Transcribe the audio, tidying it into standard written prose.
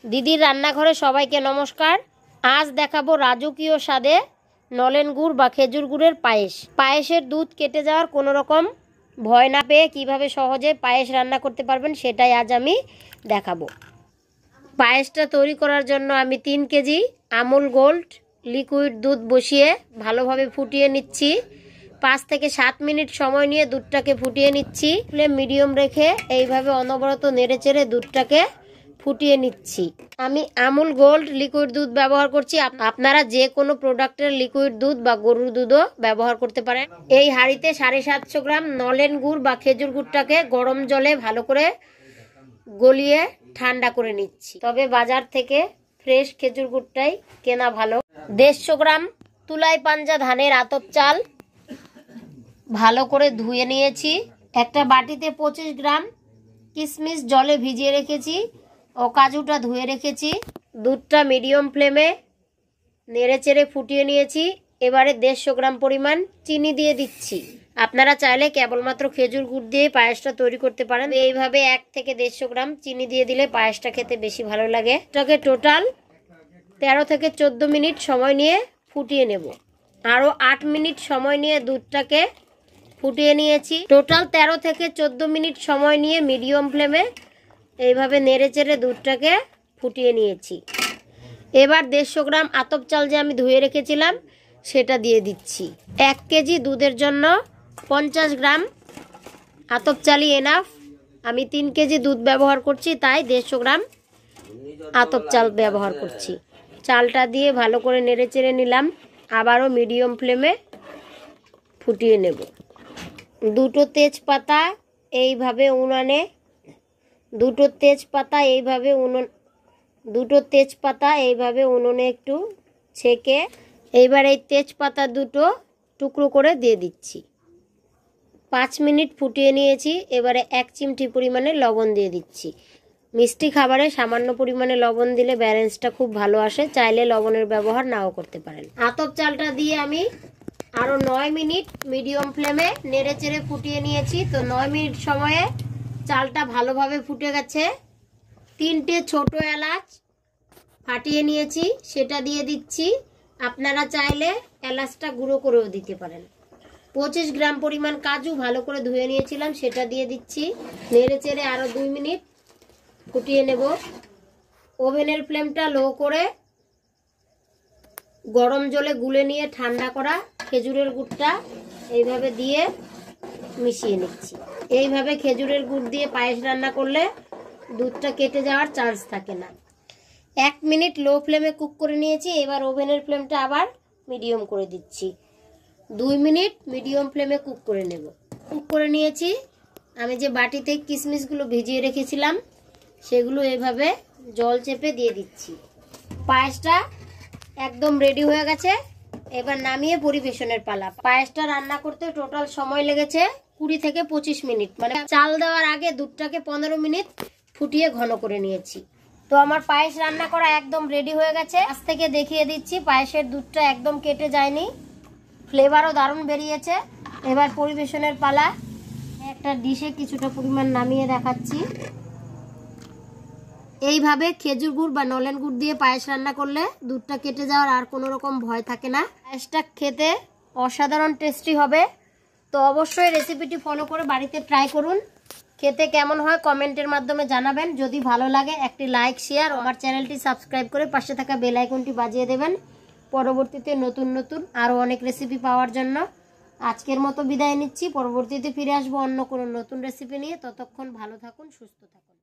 দিদির রান্নাঘরে সবাইকে নমস্কার। আজ দেখাবো রাজকীয় স্বাদে নলেন গুড় বা খেজুর গুড়ের পায়েস। পায়েসের দুধ কেটে যাওয়ার কোনো রকম ভয় না পেয়ে কিভাবে সহজে পায়েস রান্না করতে পারবেন সেটাই আজ আমি দেখাবো। পায়েসটা তৈরি করার জন্য আমি 3 কেজি আমুল গোল্ড লিকুইড দুধ বসিয়ে ভালোভাবে ফুটিয়ে নিচ্ছি। 5 থেকে 7 মিনিট সময় নিয়ে দুধটাকে ফুটিয়ে নিচ্ছি। ফ্লেম মিডিয়াম রেখে এইভাবে অনবরত নেড়েচেড়ে দুধটাকে ফুটিয়ে নিচ্ছি। আমি আমুল গোল্ড লিকুইড দুধ ব্যবহার করছি, আপনারা যে কোনো প্রোডাক্টের লিকুইড দুধ বা গরুর দুধও ব্যবহার করতে পারেন। এই হাঁড়িতে 750 গ্রাম নলেন গুড় বা খেজুর গুড়টাকে গরম জলে ভালো করে গলিয়ে ঠান্ডা করে নিচ্ছি। তবে বাজার থেকে ফ্রেশ খেজুর গুড়টাই কেনা ভালো। 150 গ্রাম তুলাই পাঞ্জা ধানের আতপ চাল ভালো করে ধুয়ে নিয়েছি। একটা বাটিতে 25 গ্রাম কিশমিশ জলে ভিজিয়ে রেখেছি ও কাজুটা ধুয়ে রেখেছি। দুধটা মিডিয়াম ফ্লেমে নেড়েচেড়ে ফুটিয়ে নিয়েছি। এবারে 150 গ্রাম পরিমাণ চিনি দিয়ে দিচ্ছি। আপনারা চাইলে কেবলমাত্র খেজুর গুড় দিয়ে পায়েসটা তৈরি করতে পারেন। এইভাবে 1 থেকে 150 গ্রাম চিনি দিয়ে দিলে পায়েসটা খেতে বেশি ভালো লাগে। এটাকে টোটাল 13 থেকে 14 মিনিট সময় নিয়ে ফুটিয়ে নেব। আরও 8 মিনিট সময় নিয়ে দুধটাকে ফুটিয়ে নিয়েছি। টোটাল 13 থেকে 14 মিনিট সময় নিয়ে মিডিয়াম ফ্লেমে এইভাবে নেড়েচেড়ে দুধটাকে ফুটিয়ে নিয়েছি। এবার 150 গ্রাম আতপ চাল যে আমি ধুয়ে রেখেছিলাম সেটা দিয়ে দিচ্ছি। 1 কেজি দুধের জন্য 50 গ্রাম আতপ চালই এনাফ। আমি 3 কেজি দুধ ব্যবহার করছি, তাই 150 গ্রাম আতপ চাল ব্যবহার করছি। চালটা দিয়ে ভালো করে নেড়েচেড়ে নিলাম। আবারও মিডিয়াম ফ্লেমে ফুটিয়ে নেব। দুটো তেজপাতা এইভাবে উনানে দুটো তেজপাতা এইভাবে উনুনে একটু ছেঁকে এইবার এই তেজপাতা দুটো টুকরো করে দিয়ে দিচ্ছি। 5 মিনিট ফুটিয়ে নিয়েছি। এবারে 1 চিমটি পরিমাণে লবণ দিয়ে দিচ্ছি। মিষ্টি খাবারে সামান্য পরিমাণে লবণ দিলে ব্যালেন্সটা খুব ভালো আসে, চাইলে লবণের ব্যবহার নাও করতে পারেন। আতপ চালটা দিয়ে আমি আরও 9 মিনিট মিডিয়াম ফ্লেমে নেড়েচেড়ে ফুটিয়ে নিয়েছি। তো 9 মিনিট সময়ে চালটা ভালোভাবে ফুটে গেছে। 3টে ছোট এলাচ ফাটিয়ে নিয়েছি, সেটা দিয়ে দিচ্ছি। আপনারা চাইলে এলাচটা গুঁড়ো করেও দিতে পারেন। 25 গ্রাম পরিমাণ কাজু ভালো করে ধুয়ে নিয়েছিলাম, সেটা দিয়ে দিচ্ছি। নেড়েচেড়ে আরও 2 মিনিট ফুটিয়ে নেব। ওভেনের ফ্লেমটা লো করে গরম জলে গুলে নিয়ে ঠান্ডা করা খেজুরের গুড়টা এইভাবে দিয়ে মিশিয়ে নিচ্ছি। এইভাবে খেজুরের গুড় দিয়ে পায়েস রান্না করলে দুধটা কেটে যাওয়ার চান্স থাকে না। 1 মিনিট লো ফ্লেমে কুক করে নিয়েছি। এবার ওভেনের ফ্লেমটা আবার মিডিয়াম করে দিচ্ছি। 2 মিনিট মিডিয়াম ফ্লেমে কুক করে নেব। কুক করে নিয়েছি। আমি যে বাটিতে কিশমিশগুলো ভিজিয়ে রেখেছিলাম সেগুলো এইভাবে জল চেপে দিয়ে দিচ্ছি। পায়েসটা একদম রেডি হয়ে গেছে। এবার নামিয়ে পরিবেশনের পালা। পায়েসটা রান্না করতে টোটাল সময় লেগেছে 20 থেকে 25 মিনিট। মানে চাল দেওয়ার আগে দুধটাকে 15 মিনিট ফুটিয়ে ঘন করে নিয়েছি। তো আমার পায়েস রান্না করা একদম রেডি হয়ে গেছে। আজ থেকে দেখিয়ে দিচ্ছি পায়েসের দুধটা একদম কেটে যায়নি, ফ্লেভারও দারুণ বেরিয়েছে। এবার পরিবেশনের পালা। একটা ডিশে কিছুটা পরিমাণ নামিয়ে দেখাচ্ছি। এইভাবে খেজুর গুড় বা নলেন গুড় দিয়ে পায়েস রান্না করলে দুধটা কেটে যাওয়ার আর কোনো রকম ভয় থাকে না। পায়েসটা খেতে অসাধারণ টেস্টি হবে। তো অবশ্যই রেসিপিটি ফলো করে বাড়িতে ট্রাই করুন। খেতে কেমন হয় কমেন্টের মাধ্যমে জানাবেন। যদি ভালো লাগে একটি লাইক, শেয়ার, আমার চ্যানেলটি সাবস্ক্রাইব করে পাশে থাকা বেল আইকনটি বাজিয়ে দেবেন পরবর্তীতে নতুন নতুন আরও অনেক রেসিপি পাওয়ার জন্য। আজকের মতো বিদায় নিচ্ছি। পরবর্তীতে ফিরে আসবো অন্য কোনো নতুন রেসিপি নিয়ে। ততক্ষণ ভালো থাকুন, সুস্থ থাকুন।